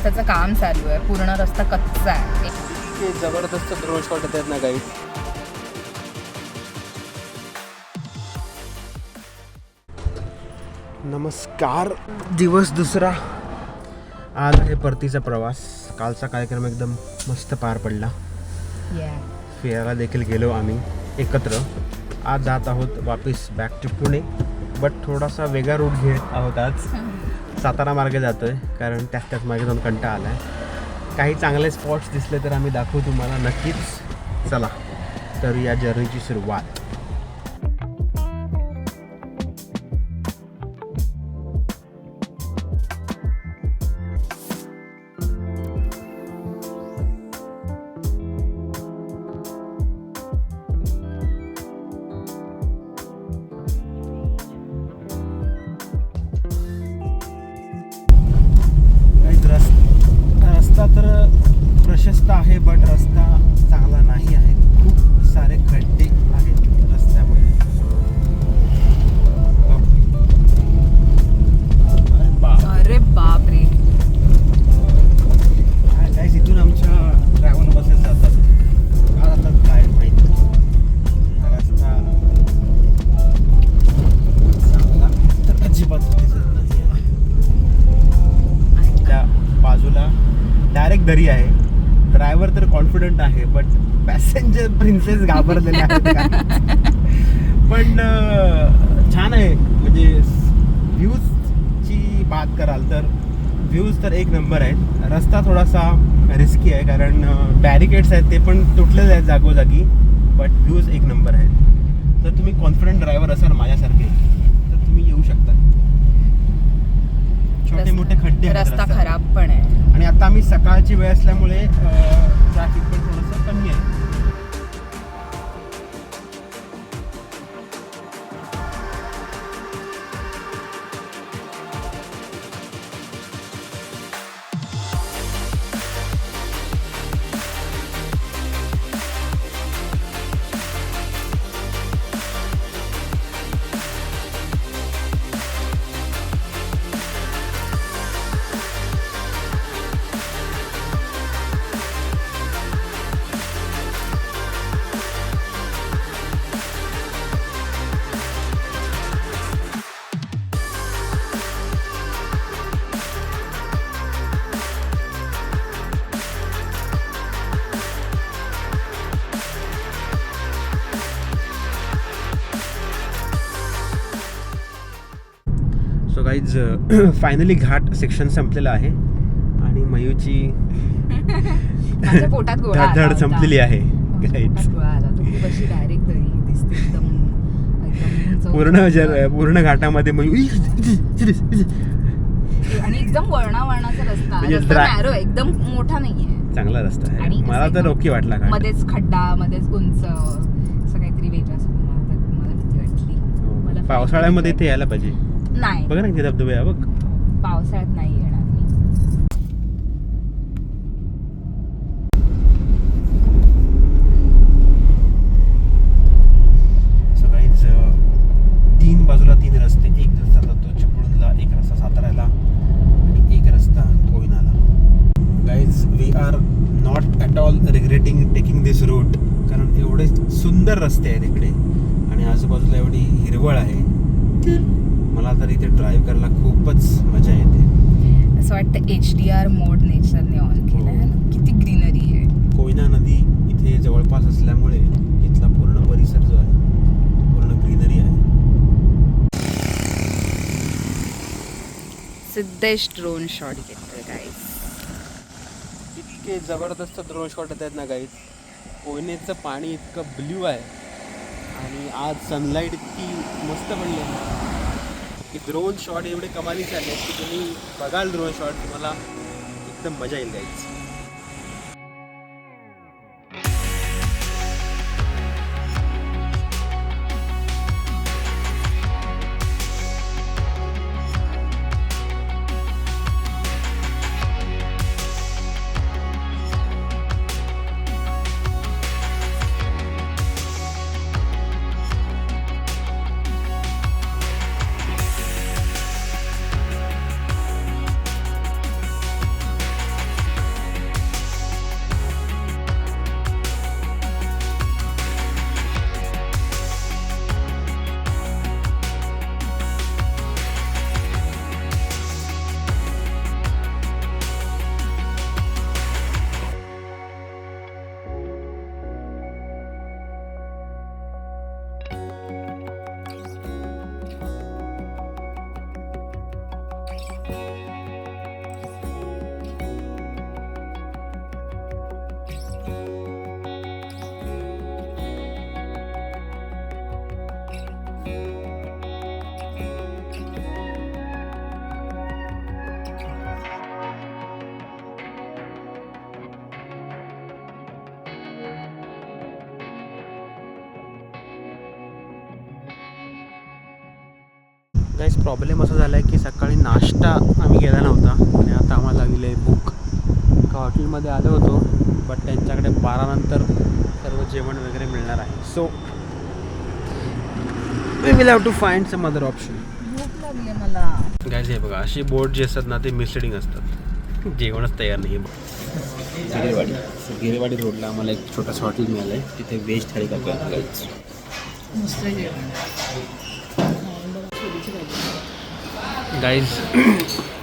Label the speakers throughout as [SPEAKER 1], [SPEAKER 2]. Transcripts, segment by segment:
[SPEAKER 1] रस्त्याचं काम चालू आहे, पूर्ण रस्ता कच्चा आहे.
[SPEAKER 2] ते जबरदस्त ड्रोन शॉट येतात ना गाईड. नमस्कार. दिवस दुसरा. आज आहे परतीचा प्रवास. कालचा कार्यक्रम एकदम मस्त पार पडला. फिरायला देखील गेलो आम्ही एकत्र. आज जात आहोत वापस बॅक टू पुणे, बट थोडासा वेगळा रूट घेत आहोत. आज सातारा मार्गे जातोय, कारण त्याच मार्गे जाऊन कंटाळा आला आहे. काही चांगले स्पॉट्स दिसले तर आम्ही दाखवू तुम्हाला नक्कीच. चला तर या जर्नीची सुरुवात. रस्ता तर प्रशस्त आहे, बट रस्ता चांगला नाही आहे. खूप सारे खड्डे आहेत रस्त्यामध्ये.
[SPEAKER 1] अरे बाप रे.
[SPEAKER 2] काय इथून आमच्या ट्रॅव्हल बसेस जातात. का जातात काय माहिती. हा रस्ता चांगला तर अजिबात दिसत नाही आहे. त्या बाजूला डायरेक्ट दरी आहे. ड्रायव्हर तर कॉन्फिडंट आहे, बट पॅसेंजर प्रिन्सेस घाबरलेले आहेत. पण छान आहे. म्हणजे व्ह्यूजची बात कराल तर व्ह्यूज तर एक नंबर आहेत. रस्ता थोडासा रिस्की आहे, कारण बॅरिकेड्स आहेत ते पण तुटलेले आहेत जागोजागी, बट व्ह्यूज एक नंबर आहेत. जर तुम्ही कॉन्फिडंट ड्रायव्हर असाल माझ्यासारखे तर तुम्ही येऊ शकता. छोटे मोठे खड्डे आहेत.
[SPEAKER 1] रस्ता खराब पण आहे.
[SPEAKER 2] आणि आता आम्ही सकाळची वेळ असल्यामुळे ट्रॅफिक पण थोडंसं कमी आहे. सो गाईज फायनली घाट सेक्शन संपलेला आहे आणि मयूची
[SPEAKER 1] माझ्या पोटात गोळा आला
[SPEAKER 2] धड
[SPEAKER 1] होता.
[SPEAKER 2] संपलेली आहे.
[SPEAKER 1] माझ्या
[SPEAKER 2] गाईज
[SPEAKER 1] पोटात गोळा आला. तो खूप अशी डायरेक्ट दरी दिसते एकदम
[SPEAKER 2] पूर्ण घाटामध्ये मयू
[SPEAKER 1] आणि एकदम वळणाचा रस्ता.
[SPEAKER 2] म्हणजे
[SPEAKER 1] रस्ता नॅरो आहे, एकदम मोठा नाहीये.
[SPEAKER 2] चांगला रस्ता आहे.
[SPEAKER 1] आणि
[SPEAKER 2] मला तर ओके वाटला. घाट
[SPEAKER 1] मध्येच खड्डा, मध्येच उंच, असं काहीतरी वेगळं असं. मला भीती वाटली.
[SPEAKER 2] पावसाळ्यामध्ये इथे यायला पाहिजे.
[SPEAKER 1] नाही,
[SPEAKER 2] बघा ना किती धबधबे आहे बघ.
[SPEAKER 1] पावसाळ्यात नाही येणार मी.
[SPEAKER 2] सो गाईज तीन बाजूला तीन रस्ते. एक रस्ता जातो चिपळूणला, एक रस्ता साताऱ्याला आणि एक रस्ता कोयनाला. Guys we are not at all regretting taking this route, कारण एवढे सुंदर रस्ते आहेत इकडे आणि आजूबाजूला एवढी हिरवळ आहे. मला तर इथे ड्राईव्ह करायला खूपच मजा येते.
[SPEAKER 1] असं वाटतं HDR मोड नेचरने ऑन केला आहे ना. किती ग्रीनरी आहे.
[SPEAKER 2] कोयना नदी इथे जवळपास असल्यामुळे इथला पूर्ण परिसर जो आहे पूर्ण ग्रीनरी आहे.
[SPEAKER 1] सिद्धेश ड्रोन शॉट घेतोय गाईज.
[SPEAKER 2] इतके जबरदस्त ड्रोन शॉट येतात ना गाईज. कोयनेचं पाणी इतकं ब्ल्यू आहे आणि आज सनलाईट इतकी मस्त पडली आहे की ड्रोन शॉट एवढे कमालीचे आहेत की तुम्ही बघाल ड्रोन शॉट तुम्हाला एकदम मजा येईल गाईज. काहीच प्रॉब्लेम असा झाला आहे की सकाळी नाश्ता आम्ही केला नव्हता आणि आता आम्हाला लागलेलं आहे भूक. एका हॉटेलमध्ये आलो होतो बट त्यांच्याकडे 12 नंतर सर्व जेवण वगैरे मिळणार आहे. So we will have to find some other option.
[SPEAKER 1] भूक लागली मला.
[SPEAKER 2] गाईज हे बघा, अशी बोर्ड जे असतात ना ते मिसलिडिंग असतात. जेवणच तयार नाही आहे. गिरेवाडी, गिरेवाडी रोडला आम्हाला एक छोटंसं हॉटेल मिळालं आहे. तिथे व्हेज थाळी खातो आहे गाईज.
[SPEAKER 1] मस्त जेवण.
[SPEAKER 2] गाईज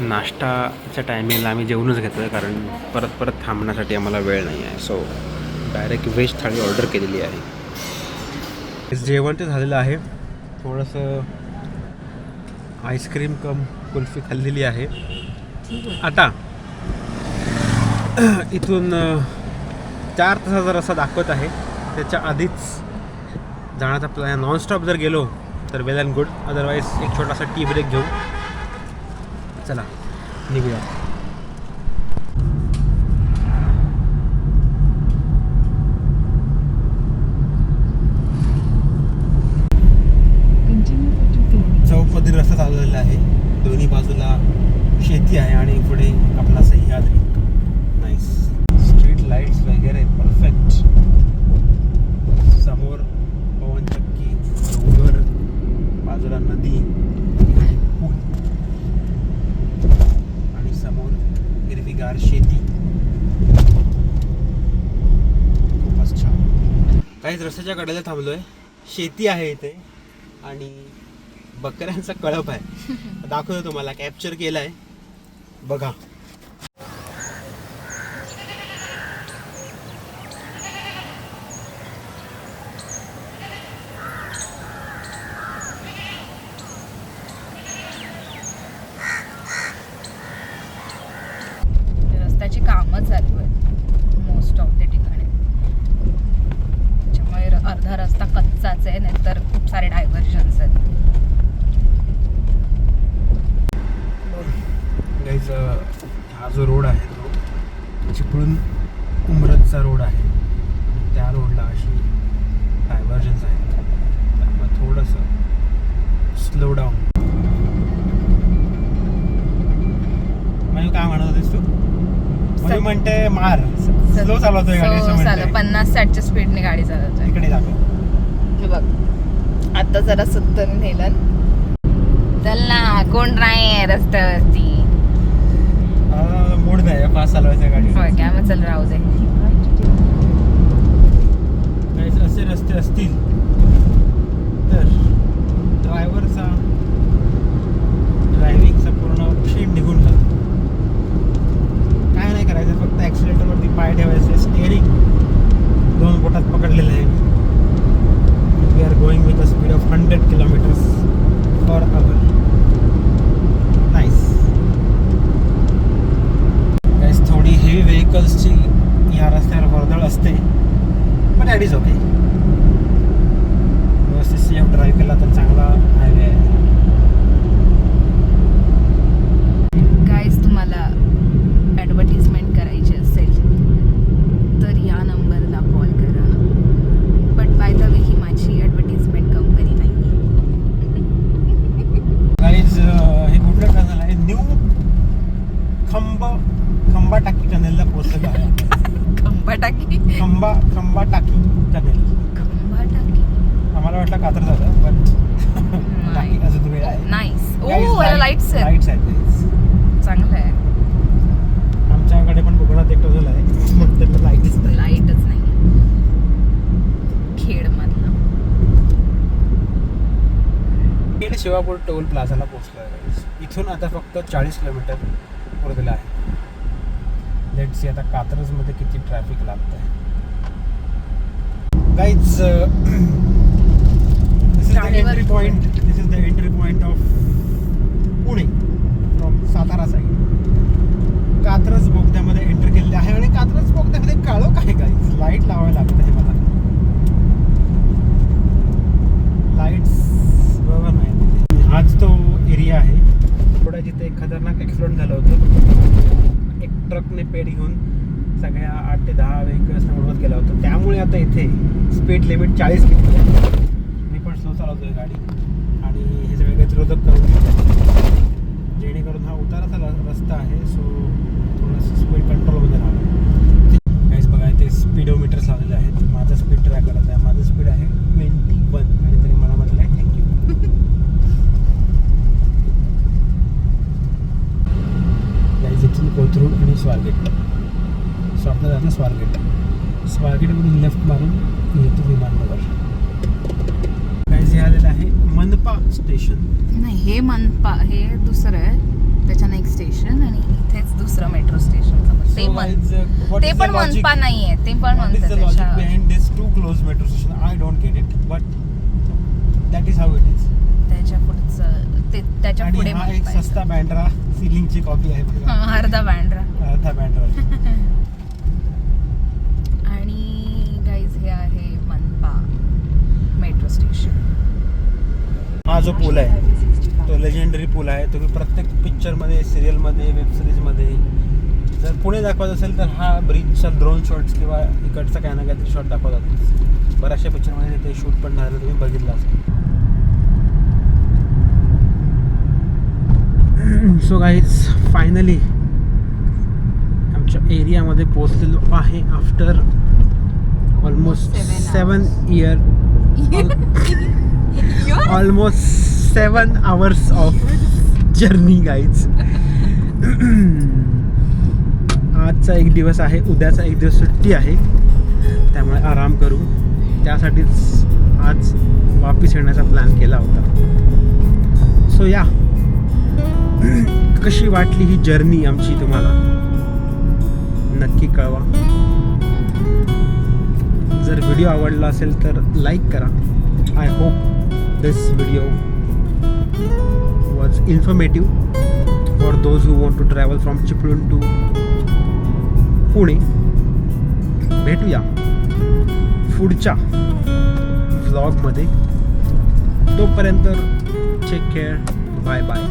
[SPEAKER 2] नाश्ताच्या टायमिंगला आम्ही जेवूनच घेतो आहे कारण परत परत थांबण्यासाठी आम्हाला वेळ नाही आहे. सो डायरेक्ट व्हेज थाळी ऑर्डर केलेली आहे. जेवण ते झालेलं आहे. थोडंसं आईस्क्रीम कम कुल्फी खाल्लेली आहे. आता इथून 4 तासाचा रस्ता दाखवत आहे. त्याच्या आधीच जाण्याचा प्लॅन. नॉनस्टॉप जर गेलो तर वेल अँड गुड, अदरवाईज एक छोटासा टी ब्रेक घेऊ. चला निघूया. चौपदरी रस्ता चाललेला आहे. दोन्ही बाजूला शेती आहे आणि पुढे आपला सह्याद्री. नाईस. स्ट्रीट लाईट्स वगैरे परफेक्ट. समोर पवनचक्की, डोंगर, बाजूला नदी आणि पूल आणि समोर हिरवीगार शेती. खूपच छान. काहीच रस्त्याच्या कडेला थांबलोय. शेती आहे इथे आणि बकऱ्यांचा कळप आहे. दाखवतो तुम्हाला. कॅप्चर केलाय बघा.
[SPEAKER 1] रस्त्याची कामं चालू आहेत मोस्ट ऑफ द ठिकाणी. त्याच्यामुळे अर्धा रस्ता कच्चाच आहे, नाहीतर खूप सारे डायव्हर्जन्स आहेत.
[SPEAKER 2] गाईज हा जो रोड आहे तो चिपळूण उमरतचा रोड आहे. त्या रोडला अशी डायव्हर्जन्स आहेत. त्यामुळे थोडंसं स्लो डाऊन. म्हणजे काय म्हणत होतीस तू? म्हणजे म्हणते मार स्लो चालवतोय गाडी असं म्हणते.
[SPEAKER 1] 50-60च्या स्पीडने गाडी चालवतोय.
[SPEAKER 2] इकडे दाखव.
[SPEAKER 1] हे बघ आता जरा सुत्तन नेलं. चल ना, कोण नाही रस्त्यावरती.
[SPEAKER 2] मूड नाही फास्ट चालवायच्या गाडी.
[SPEAKER 1] होय काय, मग चल राहू दे.
[SPEAKER 2] असे रस्ते असतील तर ड्रायव्हरचा ड्रायव्हिंगचा पूर्ण विषय निघून जातो. काय नाही करायचं, फक्त ॲक्सिलेटरवरती पाय ठेवायचे. स्टेअरिंग 2 बोटात पकडलेलं आहे. We are going with a speed of 100 kilometres per hour. Nice. Guys थोडी हेवी व्हेकल्सची या रस्त्यावर वर्दळ असते, पण दॅट इज ओके. व्यवस्थित सेफ ड्राईव्ह केला तर चांगला हायवे आहे.
[SPEAKER 1] गाईज तुम्हाला ॲडव्हर्टिजमेंट करायची असेल तर या नंबरला कॉल करा. बट बाय द वे ही माझी ॲडव्हर्टिजमेंट कंपनी नाही आहे.
[SPEAKER 2] गाईज हे कुठलं टनल आहे? न्यू खंबा टाकी टनेलला पोहोचलेलं आहे.
[SPEAKER 1] खंबा टाकी
[SPEAKER 2] खंबा टाकी टनेल.
[SPEAKER 1] खंबा टाकी.
[SPEAKER 2] आम्हाला वाटलं कातर झालं पण टाकी अजून वेळ आहे.
[SPEAKER 1] नाईस. ओ लाईट्स आहेत.
[SPEAKER 2] लाईट्स आहेत.
[SPEAKER 1] चांगलं आहे.
[SPEAKER 2] आमच्याकडे पण कोकणात एक टनेल आहे म्हणतात लाईटच नाही.
[SPEAKER 1] लाईटच नाही खेड मधला.
[SPEAKER 2] खेड शिवापूर टोल प्लाझाला पोहोचलो आहे. इथून आता फक्त 40 किलोमीटर उरलेलं आहे. लेट्स सी आता कात्रजमध्ये किती ट्रॅफिक लागत आहे. Guys this is the entry point. This is the entry point of Pune from Satara side. Katraj बोगद्यामध्ये एंटर केलेले आहे आणि कात्रज बोगद्यामध्ये काळोख आहे. गाईज लाईट लावायला लागत आहे मला. लाईट्स बरोबर नाही. हाच तो एरिया आहे थोडा जिथे एक खतरनाक ॲक्सिडेंट झालं होतं. एक ट्रकने पेट घेऊन सगळ्या 8 ते 10 व्हेकल्सना उडवत गेला होता. त्यामुळे आता इथे स्पीड लिमिट 40 केली आहे. मी पण स्लो चालवतोय गाडी आणि हे सगळे प्रतिरोधक करू, जेणेकरून हा उताराचा रस्ता आहे. सो थोडंसं स्पीड कंट्रोलमध्ये राहावं. काहीच बघा ते स्पीडोमीटर्स लावलेले आहेत. माझा स्पीड ट्रॅक करत आहे. माझं स्पीड आहे 21 आणि तरी मला म्हटलं आहे थँक्यू. गाईज इथून कोथरूड आणि स्वारगेट. सो आपलं झालं स्वारगेट. स्वारगेटमधून लेफ्ट मारून येतो विमाननगर. गाईज हे आलेलं आहे मनपा स्टेशन.
[SPEAKER 1] नाही, हे मनपा हे दुसरं आहे, त्याच्या नेक्स्ट स्टेशन आणि इथेच दुसरं मेट्रो स्टेशन. ते ते पण मनपा नाही आहे, ते पण
[SPEAKER 2] What is the logic behind this too close metro station? I don't get it, but that is how it is.
[SPEAKER 1] त्याच्या पुढचं ते त्याच्या
[SPEAKER 2] आणि
[SPEAKER 1] पुढे
[SPEAKER 2] हा एक
[SPEAKER 1] मनपा आहे.
[SPEAKER 2] सस्ता बँड्रा सिलिंगची कॉपी आहे बघा.
[SPEAKER 1] अर्धा बँड्रा.
[SPEAKER 2] अर्धा बँड्रा.
[SPEAKER 1] आणि गाईज हे आहे मनपा मेट्रो स्टेशन.
[SPEAKER 2] हा जो पूल आहे तो लेजेंडरी पूल आहे. तुम्ही प्रत्येक पिक्चरमध्ये, सिरियलमध्ये, वेबसिरीजमध्ये जर पुणे दाखवत असेल तर हा ब्रिजचा ड्रोन शॉट्स किंवा इकडचा काय ना काहीतरी शॉट दाखवतात. बऱ्याचशा पिक्चरमध्ये ते शूट पण झालं, तुम्ही बघितलं असेल. सो गाईज फायनली आमच्या एरियामध्ये पोहोचलेलो आहे after almost 7 year, almost 7 hours of journey guys. आजचा एक दिवस आहे, उद्याचा एक दिवस सुट्टी आहे, त्यामुळे आराम करू. त्यासाठीच आज वापिस येण्याचा प्लॅन केला होता. सो या, कशी वाटली ही जर्नी आमची तुम्हाला नक्की कळवा. जर व्हिडिओ आवडला असेल तर लाईक करा. I hope this video was informative for those who want to travel from Chiplun to Pune. भेटूया पुढच्या व्लॉगमध्ये. तोपर्यंत टेक केअर. Bye bye.